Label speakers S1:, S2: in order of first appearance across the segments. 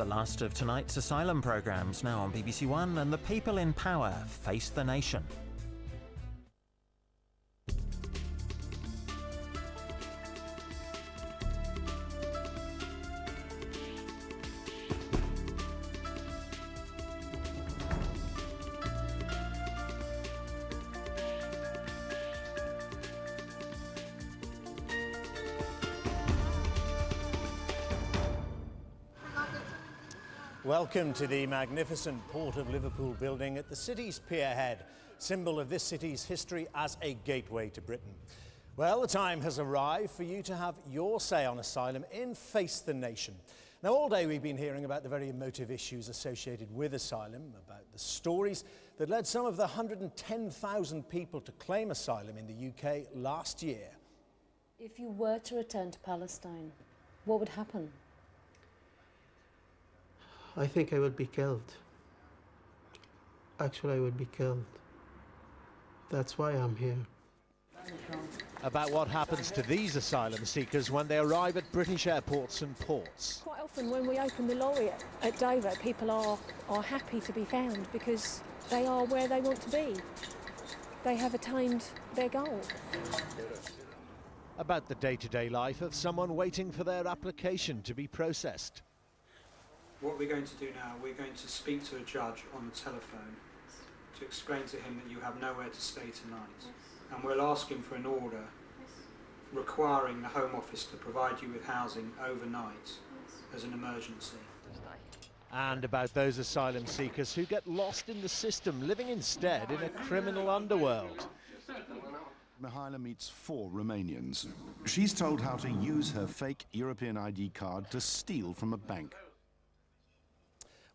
S1: The last of tonight's Asylum programmes now on BBC1, and the people in power face the nation.
S2: Welcome to the magnificent Port of Liverpool building at the city's pierhead, symbol of this city's history as a gateway to Britain. Well, the time has arrived for you to have your say on asylum in Face the Nation. Now, all day we've been hearing about the very emotive issues associated with asylum, about the stories that led some of the 110,000 people to claim asylum in the UK last year.
S3: If you were to return to Palestine, what would happen?
S4: I think I would be killed. Actually, I would be killed. That's why I'm here.
S2: About what happens to these asylum seekers when they arrive at British airports and ports.
S5: Quite often when we open the lorry at Dover, people are happy to be found because they are where they want to be. They have attained their goal.
S2: About the day-to-day life of someone waiting for their application to be processed.
S6: What we're going to do now, we're going to speak to a judge on the telephone to explain to him that you have nowhere to stay tonight. And we'll ask him for an order requiring the Home Office to provide you with housing overnight as an emergency.
S2: And about those asylum seekers who get lost in the system, living instead in a criminal underworld.
S7: Mihaela meets 4 Romanians. She's told how to use her fake European ID card to steal from a bank.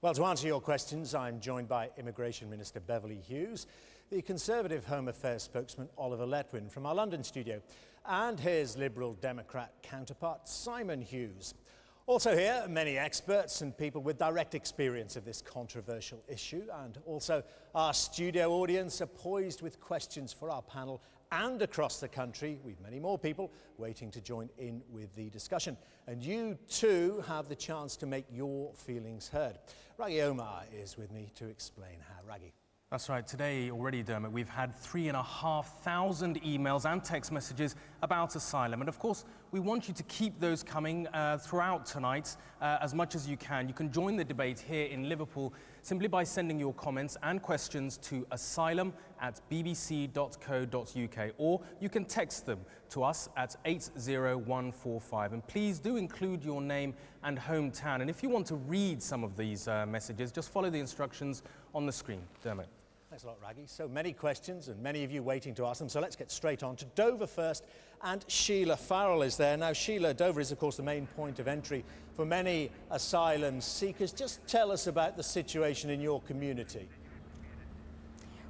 S2: Well, to answer your questions, I'm joined by Immigration Minister Beverly Hughes, the Conservative Home Affairs spokesman Oliver Letwin from our London studio, and his Liberal Democrat counterpart Simon Hughes. Also here, many experts and people with direct experience of this controversial issue, and also our studio audience are poised with questions for our panel. And across the country, we've many more people waiting to join in with the discussion. And you too have the chance to make your feelings heard. Raghi Omar is with me to explain how. Raghi.
S8: That's right. Today already, Dermot, we've had 3,500 emails and text messages about asylum. And of course, we want you to keep those coming throughout tonight as much as you can. You can join the debate here in Liverpool simply by sending your comments and questions to asylum@bbc.co.uk, or you can text them to us at 80145. And please do include your name and hometown. And if you want to read some of these messages, just follow the instructions on the screen. Dermot.
S2: Thanks a lot, Raghi. So many questions and many of you waiting to ask them. So let's get straight on to Dover first. And Sheila Farrell is there. Now, Sheila, Dover is, of course, the main point of entry for many asylum seekers. Just tell us about the situation in your community.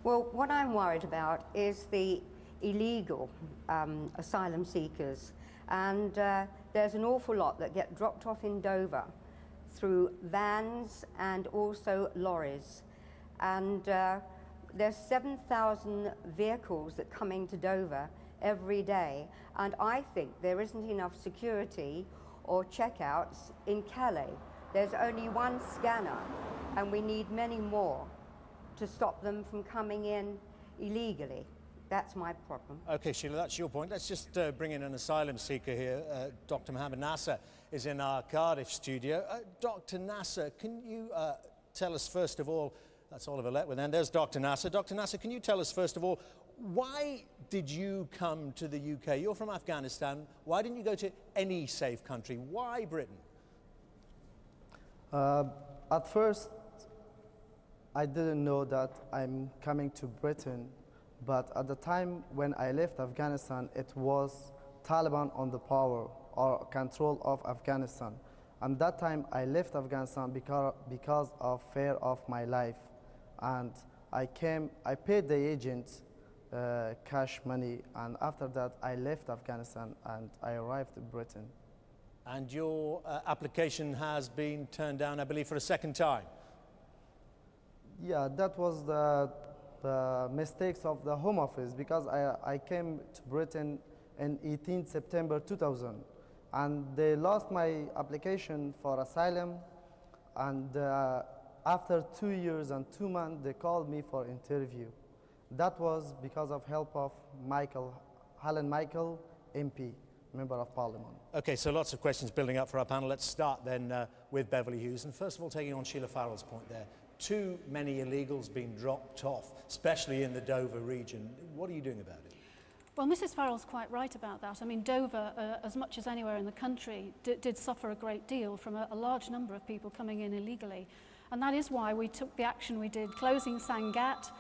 S9: Well, what I'm worried about is the illegal asylum seekers. And there's an awful lot that get dropped off in Dover through vans and also lorries. And there's 7,000 vehicles that come into Dover every day, and I think there isn't enough security or checkouts in Calais. There's only one scanner, and we need many more to stop them from coming in illegally. That's my problem. Okay, Sheila, that's your point. Let's just bring in an asylum seeker here. Dr. Mohammed Nasser is in our Cardiff studio. Dr. Nasser, can you tell us first of all, that's Oliver Letwin, and there's Dr. Nasser. Dr. Nasser, can you tell us first of all, why did you come to the UK? You're from Afghanistan. Why didn't you go to any safe country? Why Britain?
S10: At first, I didn't know that I'm coming to Britain, but at the time when I left Afghanistan, it was Taliban on the power or control of Afghanistan. And that time I left Afghanistan because of fear of my life. And I paid the agent cash money, and after that I left Afghanistan and I arrived in Britain.
S2: And your application has been turned down, I believe, for a second time.
S10: Yeah, that was the mistakes of the Home Office, because I came to Britain in 18 September 2000, and they lost my application for asylum And after 2 years and 2 months, they called me for interview. That was because of help of Helen Michael, MP, Member of Parliament.
S2: Okay, so lots of questions building up for our panel. Let's start then with Beverly Hughes. And first of all, taking on Sheila Farrell's point there, too many illegals being dropped off, especially in the Dover region. What are you doing about it?
S11: Well, Mrs. Farrell's quite right about that. I mean, Dover, as much as anywhere in the country, did suffer a great deal from a large number of people coming in illegally. And that is why we took the action we did, closing Sangatte,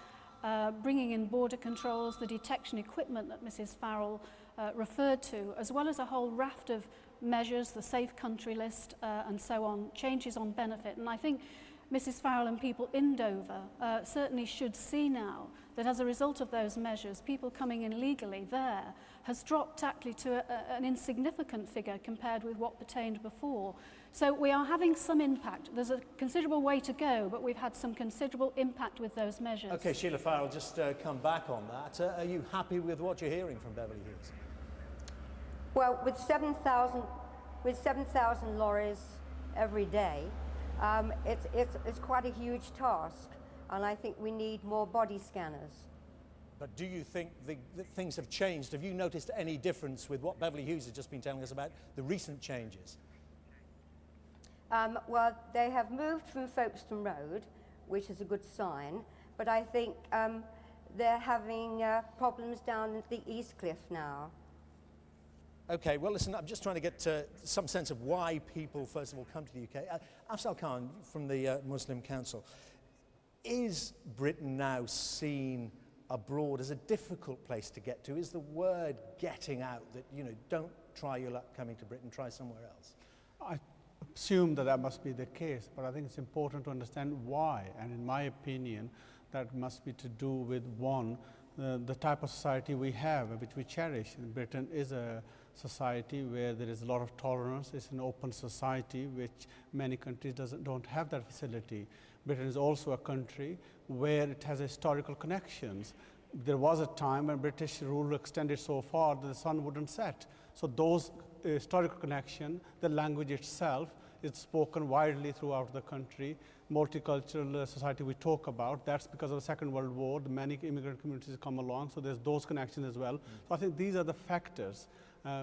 S11: bringing in border controls, the detection equipment that Mrs. Farrell referred to, as well as a whole raft of measures, the safe country list and so on, changes on benefit. And I think Mrs. Farrell and people in Dover certainly should see now that as a result of those measures, people coming in legally there has dropped actually to an insignificant figure compared with what pertained before. So we are having some impact. There's a considerable way to go, but we've had some considerable impact with those measures.
S2: Okay, Sheila Farrell, just come back on that. Are you happy with what you're hearing from Beverly Hughes?
S9: Well, with 7,000 lorries every day, it's quite a huge task, and I think we need more body scanners.
S2: But do you think that things have changed? Have you noticed any difference with what Beverly Hughes has just been telling us about the recent changes?
S9: Well, they have moved from Folkestone Road, which is a good sign, but I think they're having problems down at the East Cliff now.
S2: Okay, well, listen, I'm just trying to get some sense of why people, first of all, come to the UK. Afzal Khan from the Muslim Council, is Britain now seen abroad as a difficult place to get to? Is the word getting out that, you know, don't try your luck coming to Britain, try somewhere else?
S4: I assume that must be the case, but I think it's important to understand why. And in my opinion, that must be to do with, one, the type of society we have, which we cherish. And Britain is a society where there is a lot of tolerance. It's an open society, which many countries don't have that facility. Britain is also a country where it has historical connections. There was a time when British rule extended so far that the sun wouldn't set. So those historical connection, the language itself, is spoken widely throughout the country. Multicultural society we talk about, that's because of the Second World War, the many immigrant communities come along, so there's those connections as well. So I think these are the factors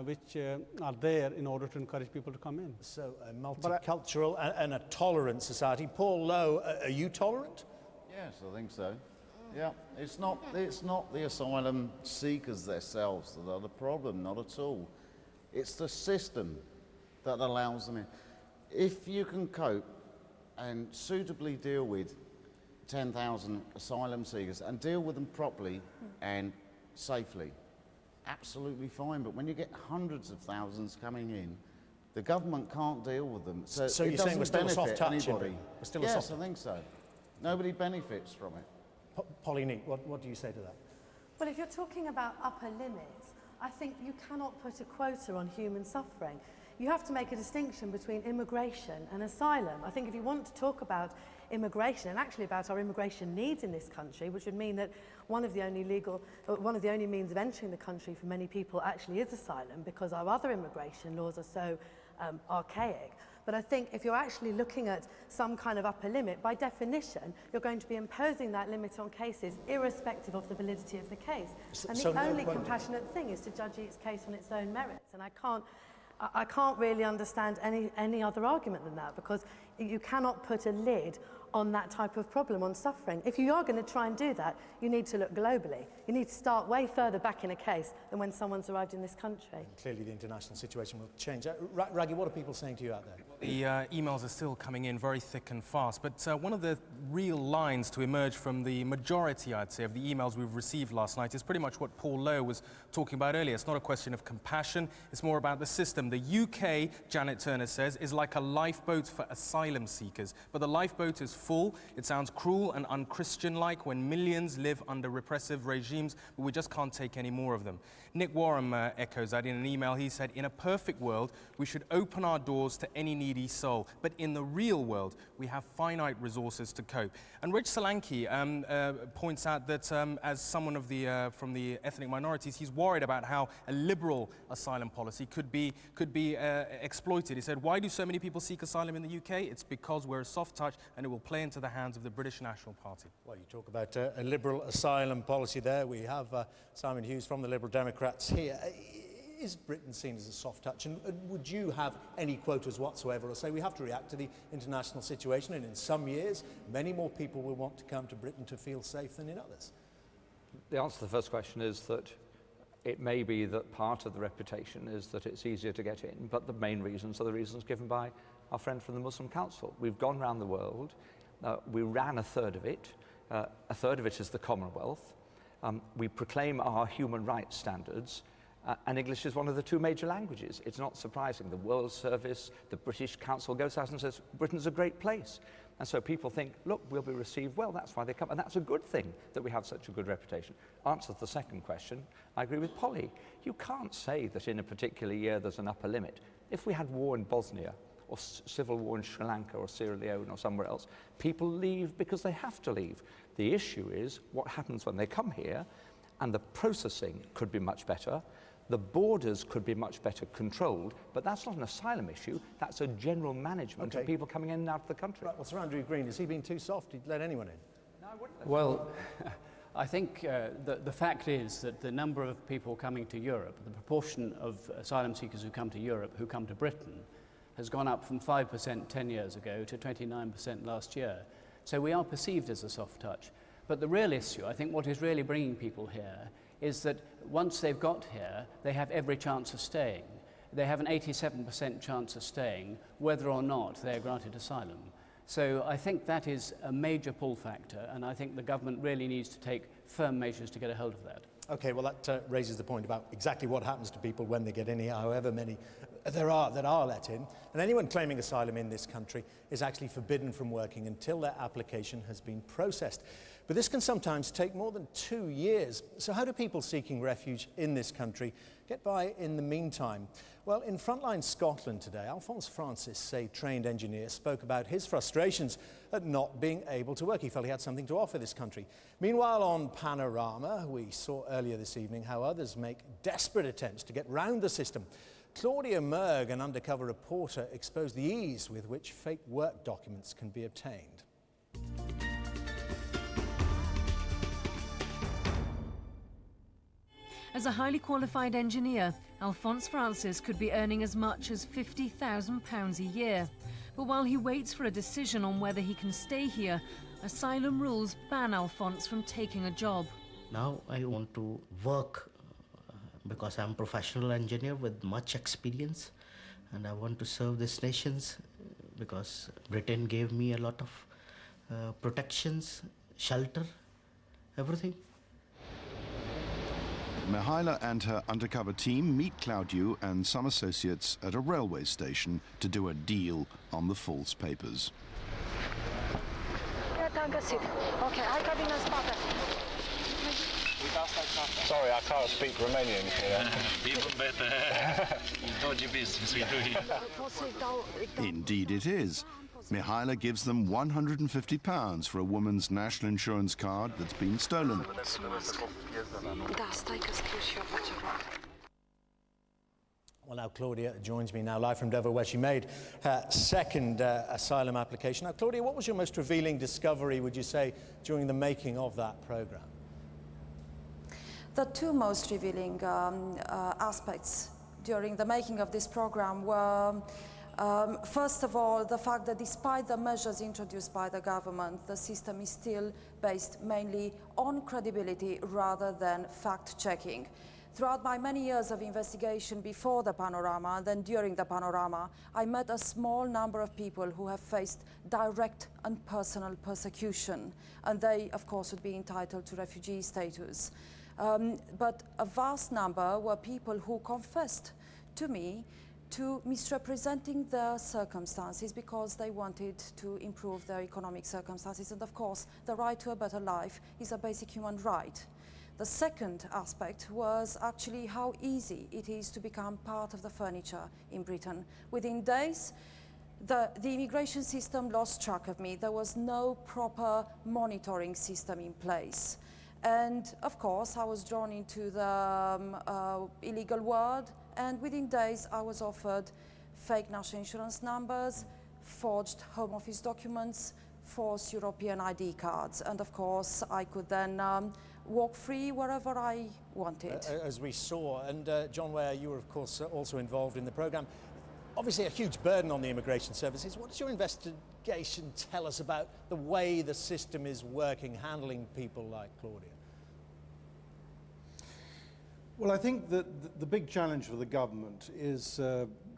S4: which are there in order to encourage people to come in.
S2: So a multicultural and a tolerant society. Paul Lowe, are you tolerant?
S12: Yes, I think so. Yeah, it's not the asylum seekers themselves that are the problem, not at all. It's the system that allows them in. If you can cope and suitably deal with 10,000 asylum seekers and deal with them properly and safely, absolutely fine. But when you get hundreds of thousands coming in, the government can't deal with them. So
S2: you're saying we're still a soft touch?
S12: Anybody. Yes, I think so. Nobody benefits from it.
S2: Pauline, what do you say to that?
S13: Well, if you're talking about upper limits, I think you cannot put a quota on human suffering. You have to make a distinction between immigration and asylum. I think if you want to talk about immigration and actually about our immigration needs in this country, which would mean that one of the only means of entering the country for many people actually is asylum, because our other immigration laws are so archaic. But I think if you're actually looking at some kind of upper limit, by definition, you're going to be imposing that limit on cases irrespective of the validity of the case. And the only compassionate thing is to judge each case on its own merits. And I can't really understand any other argument than that, because you cannot put a lid on that type of problem, on suffering. If you are going to try and do that, you need to look globally. You need to start way further back in a case than when someone's arrived in this country. And
S2: clearly the international situation will change. Raggy, what are people saying to you out there?
S8: The emails are still coming in very thick and fast, but one of the real lines to emerge from the majority, I'd say, of the emails we've received last night is pretty much what Paul Lowe was talking about earlier. It's not a question of compassion, it's more about the system. The UK, Janet Turner says, is like a lifeboat for asylum seekers, but the lifeboat is full. It sounds cruel and unchristian-like when millions live under repressive regimes, but we just can't take any more of them. Nick Warham echoes that in an email. He said, in a perfect world, we should open our doors to any needy soul, but in the real world, we have finite resources to cope. And Rich Solanki points out that as someone of from the ethnic minorities, he's worried about how a liberal asylum policy could be exploited. He said, why do so many people seek asylum in the UK? it's because we're a soft touch and it will play into the hands of the British National Party.
S2: Well, you talk about a liberal asylum policy there. We have Simon Hughes from the Liberal Democrats here. Is Britain seen as a soft touch? And would you have any quotas whatsoever, or say we have to react to the international situation, and in some years many more people will want to come to Britain to feel safe than in others?
S14: The answer to the first question is that it may be that part of the reputation is that it's easier to get in, but the main reasons are the reasons given by our friend from the Muslim Council. We've gone around the world, we ran a third of it is the Commonwealth, we proclaim our human rights standards, and English is one of the two major languages. It's not surprising. The World Service, the British Council goes out and says, Britain's a great place. And so people think, look, we'll be received well, that's why they come. And that's a good thing that we have such a good reputation. Answer to the second question, I agree with Polly. You can't say that in a particular year there's an upper limit. If we had war in Bosnia, or civil war in Sri Lanka or Sierra Leone or somewhere else, people leave because they have to leave. The issue is what happens when they come here, and the processing could be much better. The borders could be much better controlled, but that's not an asylum issue, that's a general management of people coming in and out of the country.
S2: Right, well, Sir Andrew Green, has he been too soft? He'd let anyone in?
S14: No, I wouldn't.
S15: Well, I think the fact is that the number of people coming to Europe, the proportion of asylum seekers who come to Europe, who come to Britain, has gone up from 5% 10 years ago to 29% last year. So we are perceived as a soft touch. But the real issue, I think what is really bringing people here, is that once they've got here, they have every chance of staying. They have an 87% chance of staying, whether or not they're granted asylum. So I think that is a major pull factor, and I think the government really needs to take firm measures to get a hold of that.
S2: Okay, well that raises the point about exactly what happens to people when they get in here, however many there are that are let in. And anyone claiming asylum in this country is actually forbidden from working until their application has been processed. But this can sometimes take more than 2 years. So how do people seeking refuge in this country get by in the meantime? Well, in Frontline Scotland today, Alphonse Francis, a trained engineer, spoke about his frustrations at not being able to work. He felt he had something to offer this country. Meanwhile, on Panorama, we saw earlier this evening how others make desperate attempts to get round the system. Claudia Murg, an undercover reporter, exposed the ease with which fake work documents can be obtained.
S16: As a highly qualified engineer, Alphonse Francis could be earning as much as £50,000 a year. But while he waits for a decision on whether he can stay here, asylum rules ban Alphonse from taking a job.
S17: Now I want to work because I'm a professional engineer with much experience, and I want to serve these nations because Britain gave me a lot of protections, shelter, everything.
S7: Mihaela and her undercover team meet Claudia and some associates at a railway station to do a deal on the false papers.
S18: Sorry, I can't speak Romanian.
S19: Even better. Dodgy business we do here.
S7: Indeed it is. Mihaela gives them £150 for a woman's national insurance card that's been stolen.
S2: Well, now Claudia joins me now live from Dover, where she made her second asylum application. Now, Claudia, what was your most revealing discovery, would you say, during the making of that programme?
S20: The two most revealing aspects during the making of this programme were first of all, the fact that despite the measures introduced by the government, the system is still based mainly on credibility rather than fact-checking. Throughout my many years of investigation before the Panorama and then during the Panorama, I met a small number of people who have faced direct and personal persecution, and they, of course, would be entitled to refugee status. But a vast number were people who confessed to me to misrepresenting their circumstances because they wanted to improve their economic circumstances. And of course, the right to a better life is a basic human right. The second aspect was actually how easy it is to become part of the furniture in Britain. Within days, the immigration system lost track of me. There was no proper monitoring system in place. And of course, I was drawn into the illegal world, and within days I was offered fake national insurance numbers, forged Home Office documents, false European ID cards, and of course I could then walk free wherever I wanted.
S2: As we saw, and John Ware, you were of course also involved in the programme. Obviously a huge burden on the immigration services. What does your investigation tell us about the way the system is working, handling people like Claudia?
S21: Well, I think that the big challenge for the government is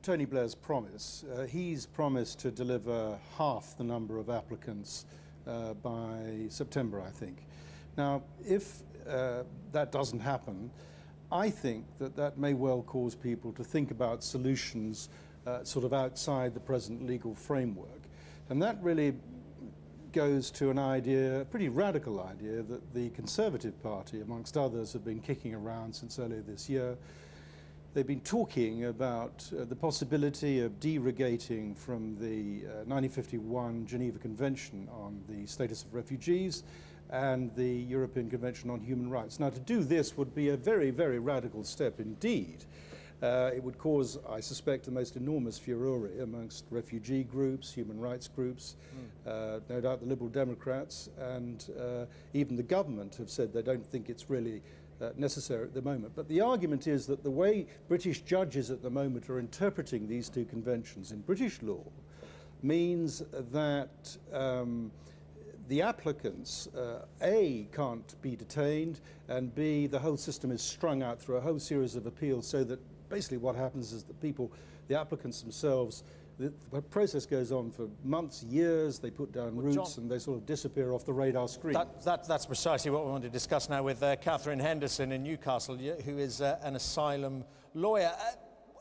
S21: Tony Blair's promise. He's promised to deliver half the number of applicants by September, I think. Now, if that doesn't happen, I think that that may well cause people to think about solutions sort of outside the present legal framework. And that really goes to an idea, a pretty radical idea, that the Conservative Party, amongst others, have been kicking around since earlier this year. They've been talking about the possibility of derogating from the 1951 Geneva Convention on the Status of Refugees and the European Convention on Human Rights. Now, to do this would be a very, very radical step indeed. It would cause, I suspect, the most enormous furore amongst refugee groups, human rights groups, no doubt the Liberal Democrats, and even the government have said they don't think it's really necessary at the moment. But the argument is that the way British judges at the moment are interpreting these two conventions in British law means that the applicants, A, can't be detained, and B, the whole system is strung out through a whole series of appeals, so that basically what happens is that people, the applicants themselves, the process goes on for months, years, they put down roots, and they sort of disappear off the radar screen.
S2: That's precisely what we want to discuss now with Catherine Henderson in Newcastle, who is an asylum lawyer.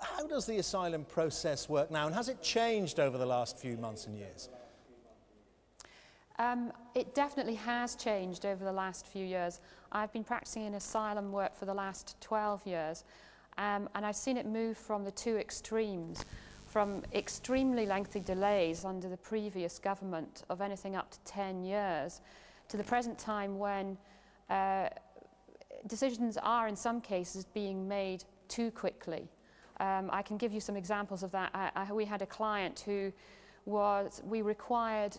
S2: How does the asylum process work now, and has it changed over the last few months and years?
S22: It definitely has changed over the last few years. I've been practicing in asylum work for the last 12 years, and I've seen it move from the two extremes, from extremely lengthy delays under the previous government of anything up to 10 years, to the present time when decisions are in some cases being made too quickly. I can give you some examples of that. We had a client who we required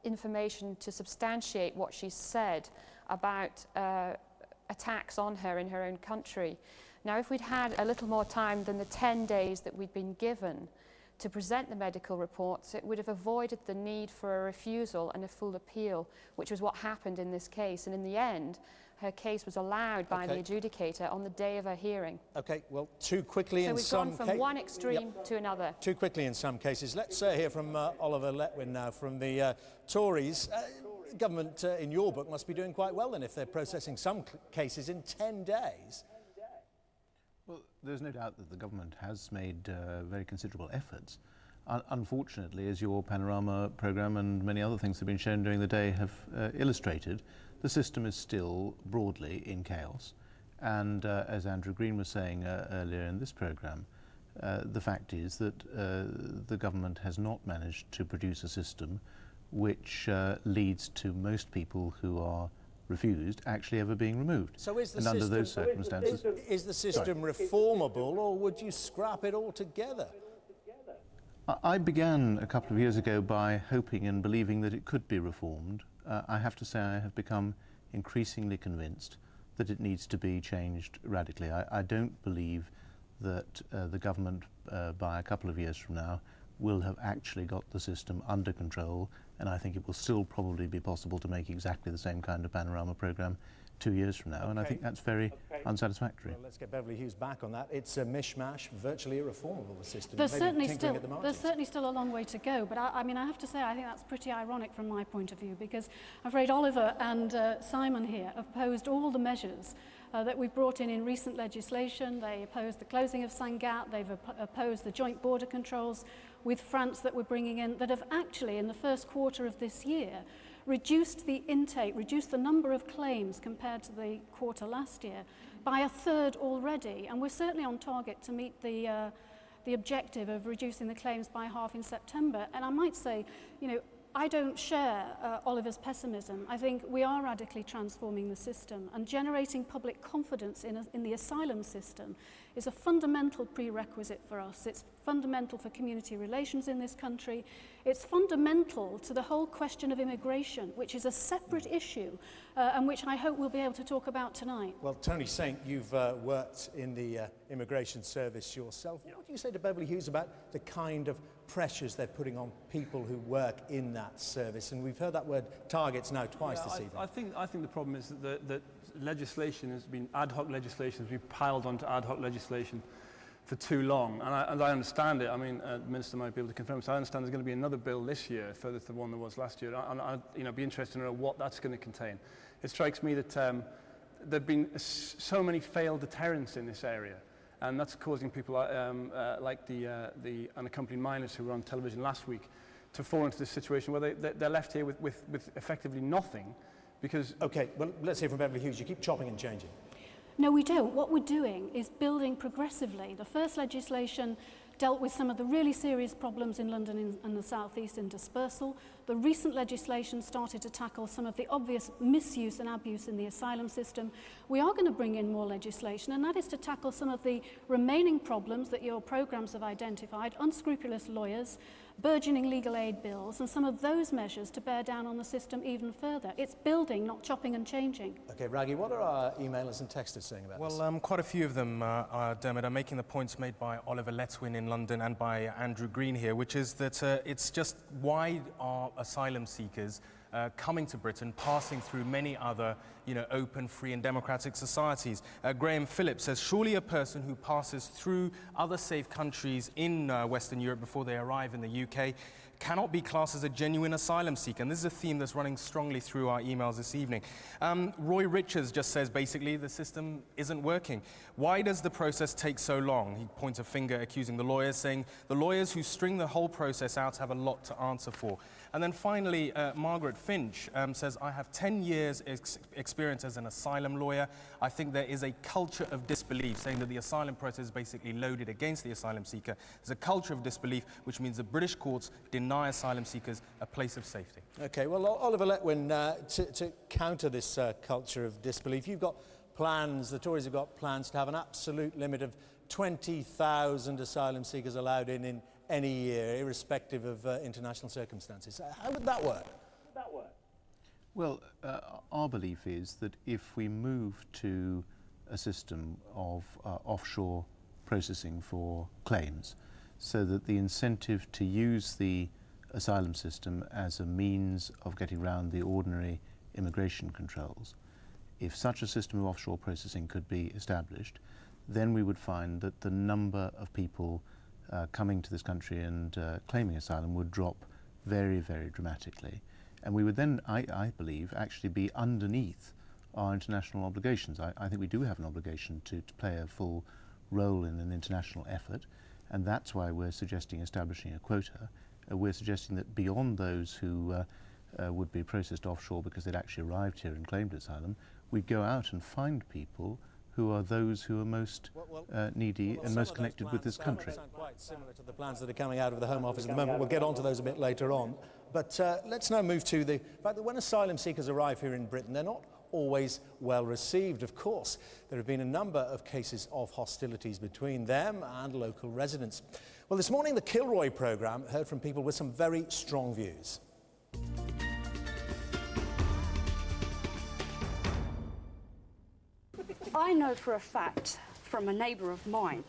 S22: information to substantiate what she said about attacks on her in her own country. Now, if we'd had a little more time than the 10 days that we'd been given to present the medical reports, it would have avoided the need for a refusal and a full appeal, which was what happened in this case. And in the end, her case was allowed by the adjudicator on the day of her hearing.
S2: Okay, well, too quickly in some cases.
S22: So we've gone from one extreme to another.
S2: Too quickly in some cases. Let's hear from Oliver Letwin now from the Tories. Government, in your book, must be doing quite well then if they're processing some cases in 10 days.
S23: Well, there's no doubt that the government has made very considerable efforts. Unfortunately, as your Panorama programme and many other things that have been shown during the day have illustrated, the system is still broadly in chaos. And as Andrew Green was saying earlier in this programme, the fact is that the government has not managed to produce a system which leads to most people who are refused actually ever being removed.
S2: So is the
S23: and under those circumstances,
S2: is the system reformable, or would you scrap it altogether?
S23: I began a couple of years ago by hoping and believing that it could be reformed. I have to say I have become increasingly convinced that it needs to be changed radically. I don't believe that the government by a couple of years from now will have actually got the system under control, and I think it will still probably be possible to make exactly the same kind of Panorama programme 2 years from now, and I think that's very unsatisfactory.
S2: Well, let's get Beverly Hughes back on that. It's a mishmash, virtually irreformable, the system.
S11: There's certainly still a long way to go, but I mean, I have to say I think that's pretty ironic from my point of view, because I'm afraid Oliver and Simon here opposed all the measures that we've brought in recent legislation. They opposed the closing of Sangatte, they've opposed the joint border controls with France that we're bringing in, that have actually, in the first quarter of this year, reduced the intake, reduced the number of claims compared to the quarter last year by a third already. And we're certainly on target to meet the objective of reducing the claims by half in September. And I might say, you know, I don't share Oliver's pessimism. I think we are radically transforming the system, and generating public confidence in the asylum system is a fundamental prerequisite for us. It's fundamental for community relations in this country. It's fundamental to the whole question of immigration, which is a separate issue and which I hope we'll be able to talk about tonight.
S2: Well, Tony Saint, you've worked in the immigration service yourself. What do you say to Beverly Hughes about the kind of pressures they're putting on people who work in that service? And we've heard that word targets now twice this evening.
S1: I think the problem is that legislation has been, ad hoc legislation has been piled onto ad hoc legislation for too long. And I understand it. I mean, the Minister might be able to confirm. So I understand there's going to be another bill this year, further to the one there was last year. And I'd be interested to know what that's going to contain. It strikes me that there have been so many failed deterrents in this area. And that's causing people like the unaccompanied minors who were on television last week to fall into this situation where they're left here with effectively nothing because...
S2: OK, well, let's hear from Beverly Hughes. You keep chopping and changing.
S11: No, we don't. What we're doing is building progressively. The first legislation dealt with some of the really serious problems in London and the South East in dispersal. The recent legislation started to tackle some of the obvious misuse and abuse in the asylum system. We are going to bring in more legislation, and that is to tackle some of the remaining problems that your programmes have identified, unscrupulous lawyers, burgeoning legal aid bills, and some of those measures to bear down on the system even further. It's building, not chopping and changing.
S2: OK, Raggy, what are our emailers and texters saying about this?
S8: Well, quite a few of them, Dermot, are making the points made by Oliver Letwin in London and by Andrew Green here, which is that it's just why are asylum seekers coming to Britain, passing through many other, open, free and democratic societies. Graham Phillips says, surely a person who passes through other safe countries in Western Europe before they arrive in the UK cannot be classed as a genuine asylum seeker. And this is a theme that's running strongly through our emails this evening. Roy Richards just says, basically, the system isn't working. Why does the process take so long? He points a finger accusing the lawyers, saying the lawyers who string the whole process out have a lot to answer for. And then finally, Margaret Finch says, I have 10 years experience as an asylum lawyer. I think there is a culture of disbelief, saying that the asylum process is basically loaded against the asylum seeker. There's a culture of disbelief, which means the British courts deny asylum seekers a place of safety. OK, well, Oliver Letwin, to counter this culture of disbelief, you've got plans, the Tories have got plans to have an absolute limit of 20,000 asylum seekers allowed in any year, irrespective of international circumstances. How would that work?
S23: Well, our belief is that if we move to a system of offshore processing for claims, so that the incentive to use the asylum system as a means of getting around the ordinary immigration controls, if such a system of offshore processing could be established, then we would find that the number of people coming to this country and claiming asylum would drop very, very dramatically. And we would then, I believe, actually be underneath our international obligations. I think we do have an obligation to play a full role in an international effort, and that's why we're suggesting establishing a quota. We're suggesting that beyond those who would be processed offshore because they'd actually arrived here and claimed asylum, we'd go out and find people who are those who are most needy and most connected with this country.
S2: Sound quite similar to the plans that are coming out of the Home Office at the moment. We'll get on to those a bit later on. But let's now move to the fact that when asylum seekers arrive here in Britain, they're not always well received. Of course, there have been a number of cases of hostilities between them and local residents. Well, this morning, the Kilroy programme heard from people with some very strong views.
S3: I know for a fact from a neighbour of mine,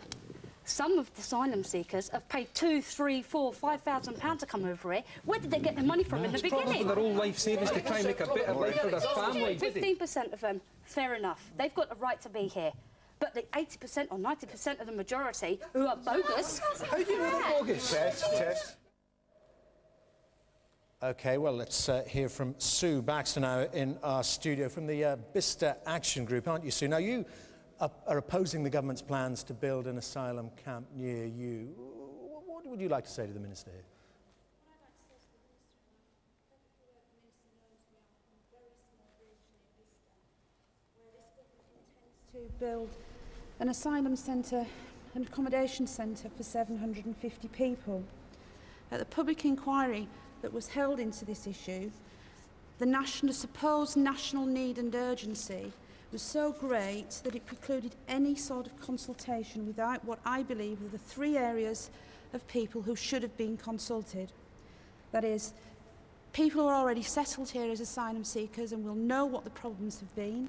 S3: some of the asylum seekers have paid £2,000, £3,000, £4,000, £5,000 to come over here. Where did they get their money from in the beginning?
S5: Their own life savings to try and make a better life for their family.
S3: 15% of them, fair enough. They've got a right to be here. But the 80% or 90% of the majority who are bogus...
S5: How do you know they're bogus?
S2: Tess. OK, well, let's hear from Sue Baxter now in our studio from the Bicester Action Group, aren't you, Sue? Now, you are opposing the government's plans to build an asylum camp near you. What would you like to say to the Minister here?
S24: To build an asylum centre, an accommodation centre for 750 people. At the public inquiry that was held into this issue, the supposed national need and urgency was so great that it precluded any sort of consultation without what I believe are the three areas of people who should have been consulted. That is, people who are already settled here as asylum seekers and will know what the problems have been.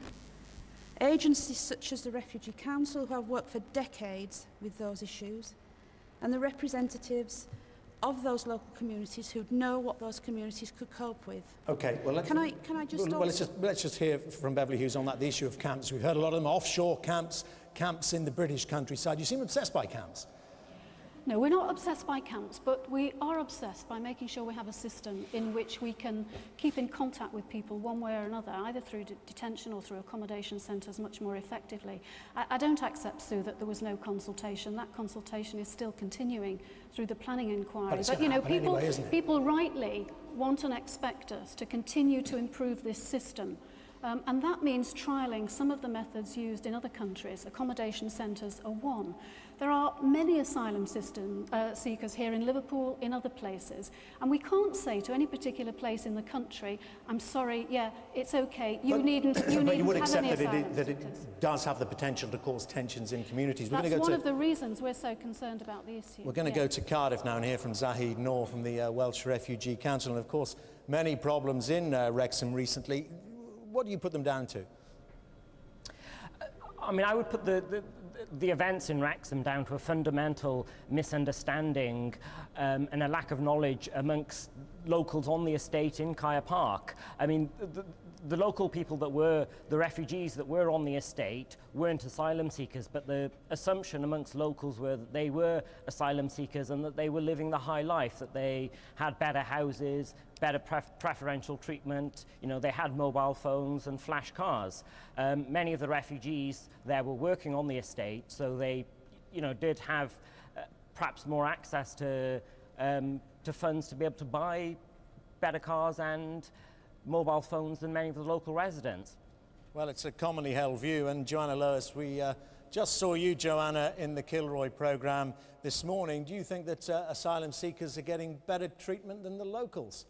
S24: Agencies such as the Refugee Council, who have worked for decades with those issues, and the representatives of those local communities who know what those communities could cope with.
S2: Okay, well,
S24: can I just
S2: well, let's just hear from Beverly Hughes on that, the issue of camps. We've heard a lot of them, offshore camps, camps in the British countryside. You seem obsessed by camps.
S11: No, we're not obsessed by camps, but we are obsessed by making sure we have a system in which we can keep in contact with people one way or another, either through detention or through accommodation centres much more effectively. I don't accept, Sue, that there was no consultation. That consultation is still continuing through the planning inquiry. But you know, people rightly want and expect us to continue to improve this system. And that means trialling some of the methods used in other countries. Accommodation centres are one. There are many asylum seekers here in Liverpool, in other places, and we can't say to any particular place in the country, I'm sorry, yeah, it's okay, you needn't have any asylum
S2: But you would accept that it does have the potential to cause tensions in communities.
S11: That's one of the reasons we're so concerned about the issue.
S2: We're going to go to Cardiff now and hear from Zahid Noor from the Welsh Refugee Council, and of course many problems in Wrexham recently. What do you put them down to?
S4: I mean, I would put the events in Wrexham down to a fundamental misunderstanding and a lack of knowledge amongst locals on the estate in Kaya Park. I mean, the local people that were, the refugees that were on the estate weren't asylum seekers, but the assumption amongst locals were that they were asylum seekers and that they were living the high life, that they had better houses, better preferential treatment, you know, they had mobile phones and flash cars. Many of the refugees there were working on the estate, so they, you know, did have perhaps more access to funds to be able to buy better cars and mobile phones than many of the local residents.
S2: Well, it's a commonly held view, and Joanna Lois, we just saw you, Joanna, in the Kilroy programme this morning. Do you think that asylum seekers are getting better treatment than the locals?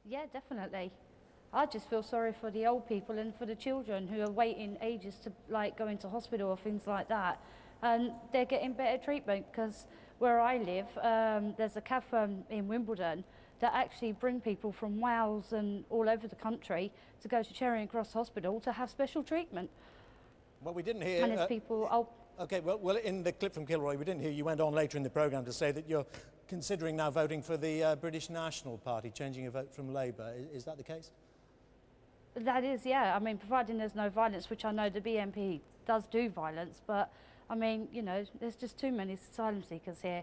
S6: Yeah, definitely. I just feel sorry for the old people and for the children who are waiting ages to like go into hospital or things like that, and they're getting better treatment because where I live, there's a cafe firm in Wimbledon that actually bring people from Wales and all over the country to go to Charing Cross Hospital to have special treatment.
S2: Well, we didn't hear...
S6: And there's people...
S2: OK, well, in the clip from Kilroy, we didn't hear, you went on later in the programme to say that you're considering now voting for the British National Party, changing your vote from Labour. Is that the case?
S6: That is, yeah. I mean, providing there's no violence, which I know the BNP does do violence, but, I mean, you know, there's just too many asylum seekers here.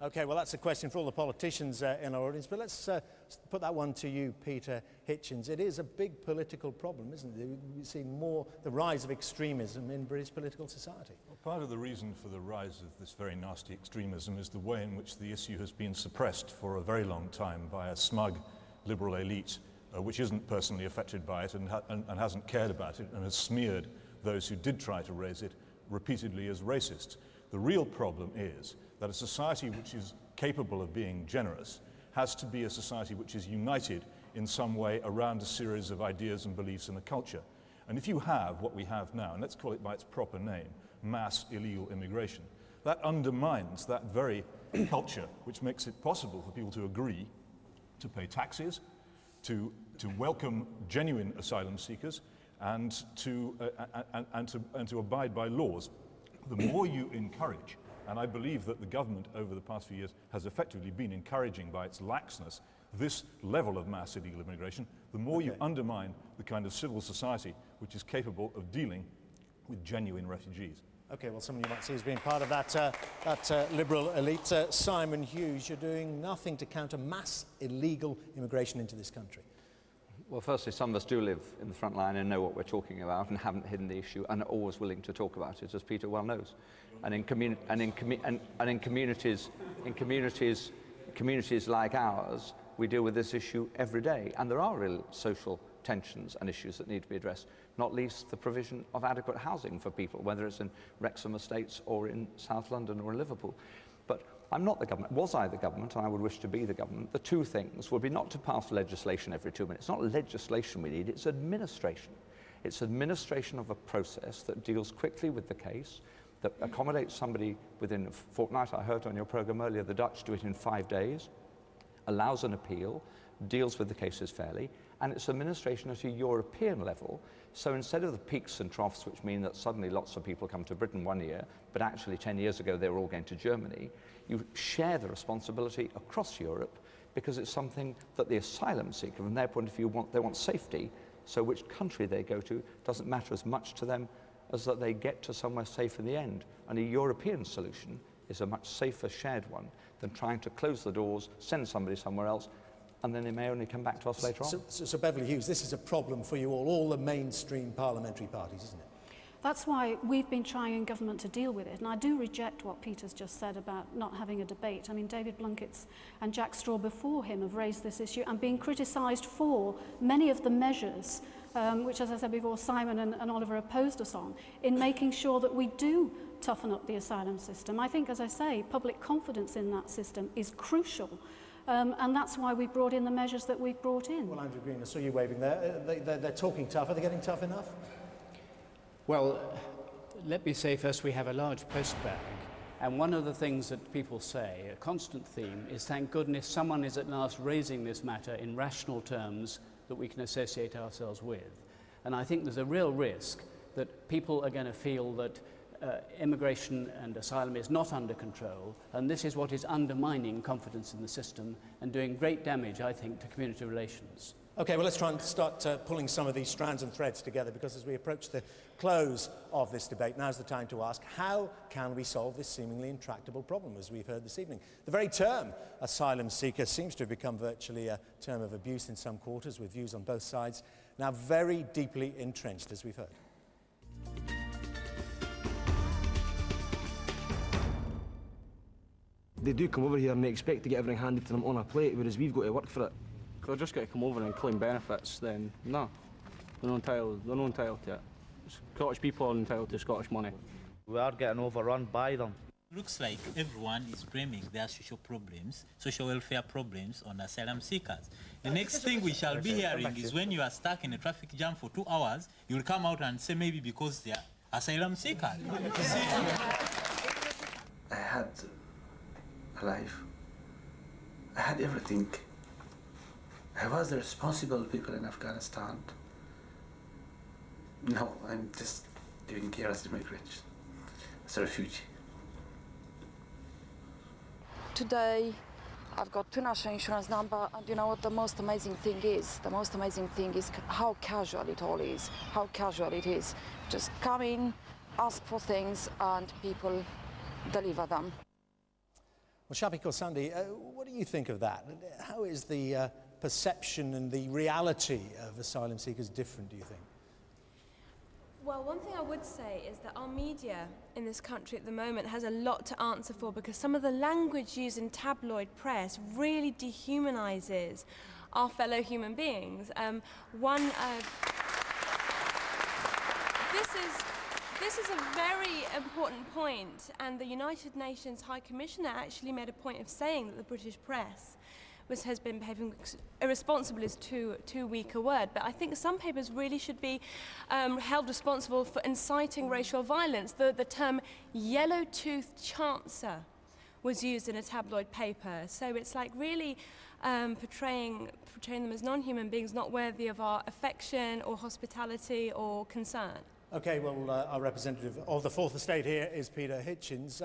S2: OK, well, that's a question for all the politicians in our audience, but let's put that one to you, Peter Hitchens. It is a big political problem, isn't it? We see more the rise of extremism in British political society.
S9: Well, part of the reason for the rise of this very nasty extremism is the way in which the issue has been suppressed for a very long time by a smug liberal elite, which isn't personally affected by it and hasn't cared about it and has smeared those who did try to raise it repeatedly as racists. The real problem is that a society which is capable of being generous has to be a society which is united in some way around a series of ideas and beliefs and a culture. And if you have what we have now, and let's call it by its proper name, mass illegal immigration, that undermines that very culture which makes it possible for people to agree to pay taxes, to welcome genuine asylum seekers, and to abide by laws. The more you encourage, and I believe that the government over the past few years has effectively been encouraging by its laxness this level of mass illegal immigration, the more you undermine the kind of civil society which is capable of dealing with genuine refugees.
S2: OK, well, someone you might see as being part of that liberal elite. Simon Hughes, you're doing nothing to counter mass illegal immigration into this country.
S14: Well, firstly, some of us do live in the front line and know what we're talking about and haven't hidden the issue and are always willing to talk about it, as Peter well knows. And in communities like ours, we deal with this issue every day, and there are real social tensions and issues that need to be addressed, not least the provision of adequate housing for people, whether it's in Wrexham Estates or in South London or in Liverpool. But I'm not the government. Was I the government, and I would wish to be the government, the two things would be not to pass legislation every 2 minutes. It's not legislation we need, it's administration. It's administration of a process that deals quickly with the case, that accommodates somebody within a fortnight. I heard on your programme earlier, the Dutch do it in 5 days, allows an appeal, deals with the cases fairly, and it's administration at a European level. So instead of the peaks and troughs, which mean that suddenly lots of people come to Britain one year, but actually 10 years ago they were all going to Germany, you share the responsibility across Europe, because it's something that the asylum seeker, from their point of view, they want safety. So which country they go to doesn't matter as much to them as that they get to somewhere safe in the end. And a European solution is a much safer shared one than trying to close the doors, send somebody somewhere else, and then they may only come back to us later on.
S2: So Beverly Hughes, this is a problem for you all the mainstream parliamentary parties, isn't it?
S11: That's why we've been trying in government to deal with it. And I do reject what Peter's just said about not having a debate. I mean, David Blunkett's and Jack Straw before him have raised this issue and been criticised for many of the measures, which, as I said before, Simon and Oliver opposed us on, in making sure that we do toughen up the asylum system. I think, as I say, public confidence in that system is crucial. And that's why we brought in the measures that we've brought in.
S2: Well, Andrew Green, I saw you waving there. They're talking tough. Are they getting tough enough?
S10: Well, let me say first we have a large post bag, and one of the things that people say, a constant theme, is thank goodness someone is at last raising this matter in rational terms that we can associate ourselves with. And I think there's a real risk that people are going to feel that immigration and asylum is not under control, and this is what is undermining confidence in the system and doing great damage, I think, to community relations.
S2: Okay, well, let's try and start pulling some of these strands and threads together, because as we approach the close of this debate, now's the time to ask, how can we solve this seemingly intractable problem, as we've heard this evening? The very term asylum seeker seems to have become virtually a term of abuse in some quarters, with views on both sides now very deeply entrenched, as we've heard.
S12: They do come over here and they expect to get everything handed to them on a plate, whereas we've got to work for it. If they're just going to come over and claim benefits, then no, they're not entitled to it. Scottish people are entitled to Scottish money.
S17: We are getting overrun by them.
S13: Looks like everyone is blaming their social problems, social welfare problems on asylum seekers. The next thing we shall be hearing is when you are stuck in a traffic jam for 2 hours, you'll come out and say maybe because they are asylum seekers.
S15: I had a life. I had everything. I was the responsible people in Afghanistan. No, I'm just living here as an immigrant, as a refugee.
S20: Today, I've got 2 national insurance numbers, and you know what the most amazing thing is? The most amazing thing is how casual it all is, how casual it is. Just come in, ask for things, and people deliver them.
S2: Well, Shabi Khorsandi, what do you think of that? How is the perception and the reality of asylum seekers different, do you think?
S25: Well, one thing I would say is that our media in this country at the moment has a lot to answer for, because some of the language used in tabloid press really dehumanises our fellow human beings. This is a very important point, and the United Nations High Commissioner actually made a point of saying that the British press has been behaving irresponsible is too weak a word, but I think some papers really should be held responsible for inciting racial violence. The term yellow-toothed chancer was used in a tabloid paper, so it's like really portraying them as non-human beings, not worthy of our affection or hospitality or concern.
S2: Okay, well, our representative of the Fourth Estate here is Peter Hitchens.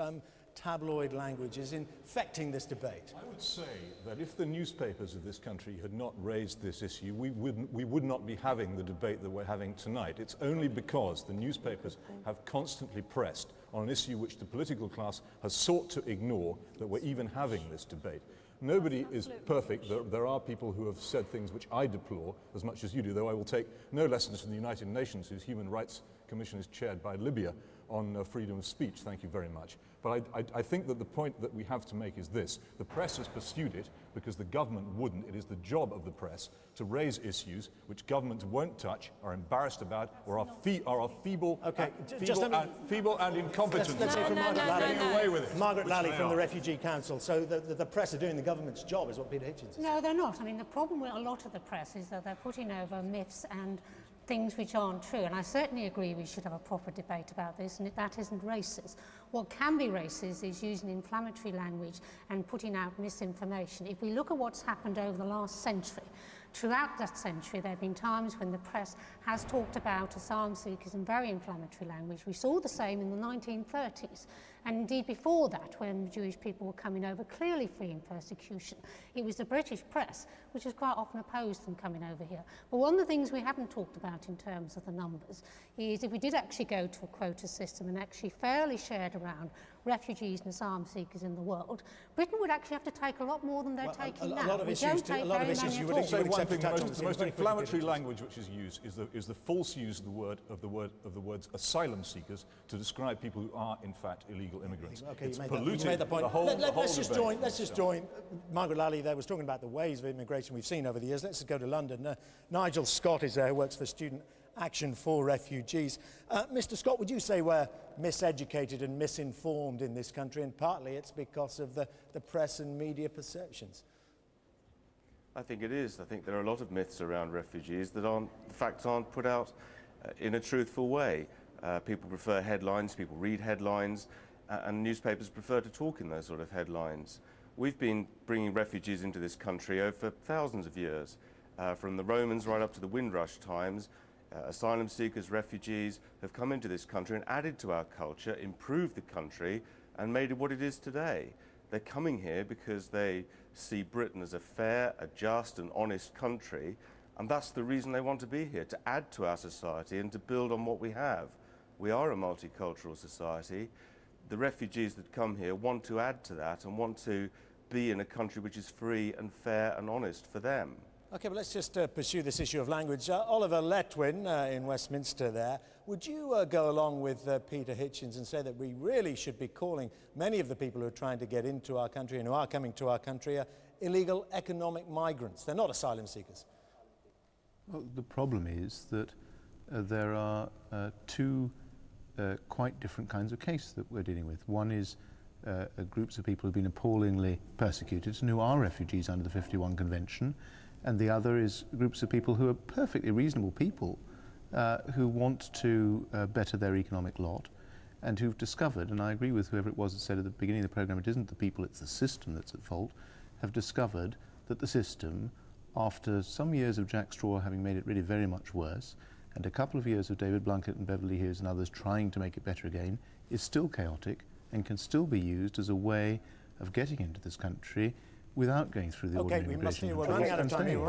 S2: Tabloid language is infecting this debate.
S9: I would say that if the newspapers of this country had not raised this issue, we would not be having the debate that we're having tonight. It's only because the newspapers have constantly pressed on an issue which the political class has sought to ignore that we're even having this debate. Nobody is perfect. There are people who have said things which I deplore as much as you do, though I will take no lessons from the United Nations, whose Human Rights Commission is chaired by Libya, on freedom of speech. Thank you very much. But I think that the point that we have to make is this. The press has pursued it because the government wouldn't. It is the job of the press to raise issues which governments won't touch, are embarrassed about, or are feeble, feeble and incompetent.
S2: Let's say from Margaret Lally from the Refugee Council. So the press are doing the government's job, is what Peter Hitchens says.
S26: No, they're not. I mean, the problem with a lot of the press is that they're putting over myths and things which aren't true, and I certainly agree we should have a proper debate about this, and that isn't racist. What can be racist is using inflammatory language and putting out misinformation. If we look at what's happened over the last century, throughout that century, there have been times when the press has talked about asylum seekers in very inflammatory language. We saw the same in the 1930s, and indeed before that, when Jewish people were coming over, clearly fleeing persecution. It was the British press which was quite often opposed them coming over here. But one of the things we haven't talked about in terms of the numbers is if we did actually go to a quota system and actually fairly shared around refugees and asylum seekers in the world, Britain would actually have to take a lot more than they're taking now.
S2: A lot of issues you would
S9: say one thing, the most inflammatory language which is used is the false use of the words asylum seekers to describe people who are in fact illegal immigrants.
S2: Okay,
S9: it's
S2: you
S9: polluting
S2: made the point.
S9: the whole
S2: Let's just join. Margaret Lally there was talking about the waves of immigration we've seen over the years. Let's go to London. Nigel Scott is there, who works for Student Action for Refugees. Mr. Scott, would you say we're miseducated and misinformed in this country, and partly it's because of the press and media perceptions?
S7: I think it is. I think there are a lot of myths around refugees that facts aren't put out in a truthful way. People prefer headlines, people read headlines, and newspapers prefer to talk in those sort of headlines. We've been bringing refugees into this country over thousands of years, from the Romans right up to the Windrush times. Asylum seekers, refugees have come into this country and added to our culture, improved the country, and made it what it is today. They're coming here because they see Britain as a fair, a just and honest country, and that's the reason they want to be here, to add to our society and to build on what we have. We are a multicultural society. The refugees that come here want to add to that and want to be in a country which is free and fair and honest for them.
S2: Okay, but let's just pursue this issue of language. Oliver Letwin in Westminster there, would you go along with Peter Hitchens and say that we really should be calling many of the people who are trying to get into our country and who are coming to our country illegal economic migrants? They're not asylum seekers.
S23: Well, the problem is that there are two quite different kinds of case that we're dealing with. One is groups of people who've been appallingly persecuted and who are refugees under the 51 Convention, and the other is groups of people who are perfectly reasonable people who want to better their economic lot and who've discovered, and I agree with whoever it was that said at the beginning of the programme, it isn't the people, it's the system that's at fault, have discovered that the system, after some years of Jack Straw having made it really very much worse, and a couple of years of David Blunkett and Beverly Hughes and others trying to make it better again, is still chaotic and can still be used as a way of getting into this country without going through the ordinary immigration.
S2: We're running out of time.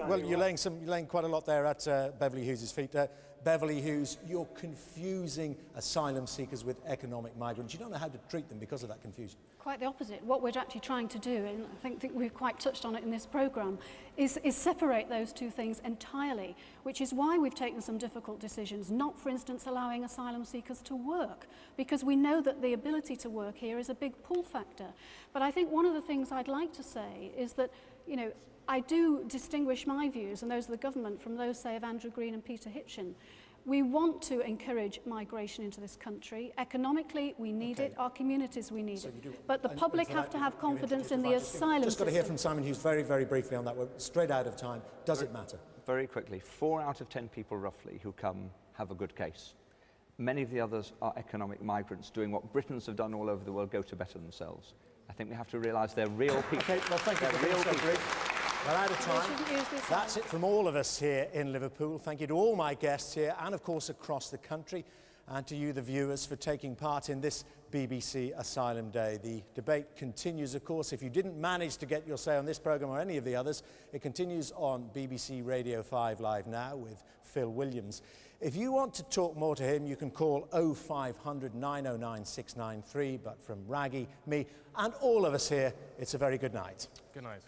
S2: Well, you're laying quite a lot there at Beverly Hughes' feet. Beverly Hughes, you're confusing asylum seekers with economic migrants. You don't know how to treat them because of that confusion.
S11: Quite the opposite. What we're actually trying to do, and I think we've quite touched on it in this programme, is separate those two things entirely, which is why we've taken some difficult decisions, not, for instance, allowing asylum seekers to work, because we know that the ability to work here is a big pull factor. But I think one of the things I'd like to say is that, you know, I do distinguish my views, and those of the government, from those, say, of Andrew Green and Peter Hitchen. We want to encourage migration into this country. Economically, we need it. Our communities, we need it. But the public have to have confidence in the asylum system.
S2: Just got to hear from Simon Hughes very, very briefly on that. We're straight out of time. Does it matter?
S14: Very quickly, 4 out of 10 people roughly who come have a good case. Many of the others are economic migrants doing what Britons have done all over the world, go to better themselves. I think we have to realise they're real people.
S2: Okay, well, thank you for being so brief. We're out of time. That's it from all of us here in Liverpool. Thank you to all my guests here and, of course, across the country, and to you, the viewers, for taking part in this BBC Asylum Day. The debate continues, of course. If you didn't manage to get your say on this programme or any of the others, it continues on BBC Radio 5 Live now with Phil Williams. If you want to talk more to him, you can call 0500 909 693. But from Raggy, me, and all of us here, it's a very good night.
S8: Good night.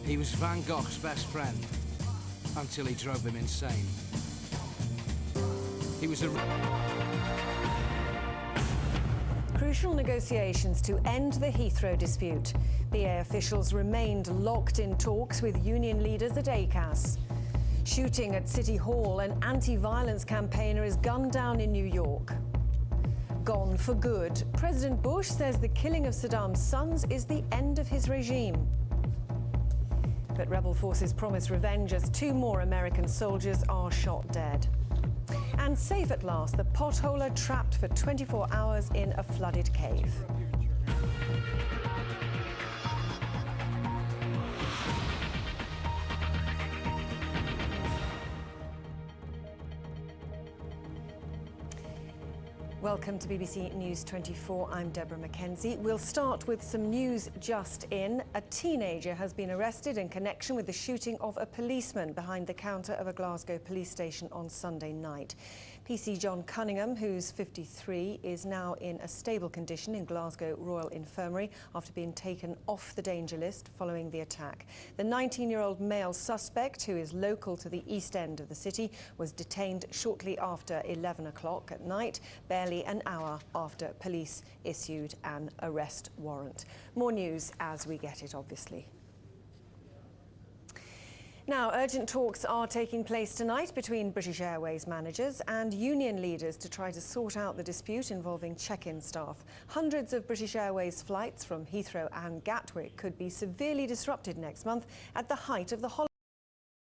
S16: He was Van Gogh's best friend until he drove him insane. He was a...
S1: crucial negotiations to end the Heathrow dispute. BA officials remained locked in talks with union leaders at ACAS. Shooting at City Hall, an anti-violence campaigner is gunned down in New York. Gone for good. President Bush says the killing of Saddam's sons is the end of his regime. But rebel forces promise revenge as 2 more American soldiers are shot dead. And safe at last, the potholer trapped for 24 hours in a flooded cave. Welcome to BBC News 24. I'm Deborah Mackenzie. We'll start with some news just in. A teenager has been arrested in connection with the shooting of a policeman behind the counter of a Glasgow police station on Sunday night. PC John Cunningham, who's 53, is now in a stable condition in Glasgow Royal Infirmary after being taken off the danger list following the attack. The 19-year-old male suspect, who is local to the east end of the city, was detained shortly after 11 o'clock at night, barely an hour after police issued an arrest warrant. More news as we get it, obviously. Now, urgent talks are taking place tonight between British Airways managers and union leaders to try to sort out the dispute involving check-in staff. Hundreds of British Airways flights from Heathrow and Gatwick could be severely disrupted next month at the height of the holiday.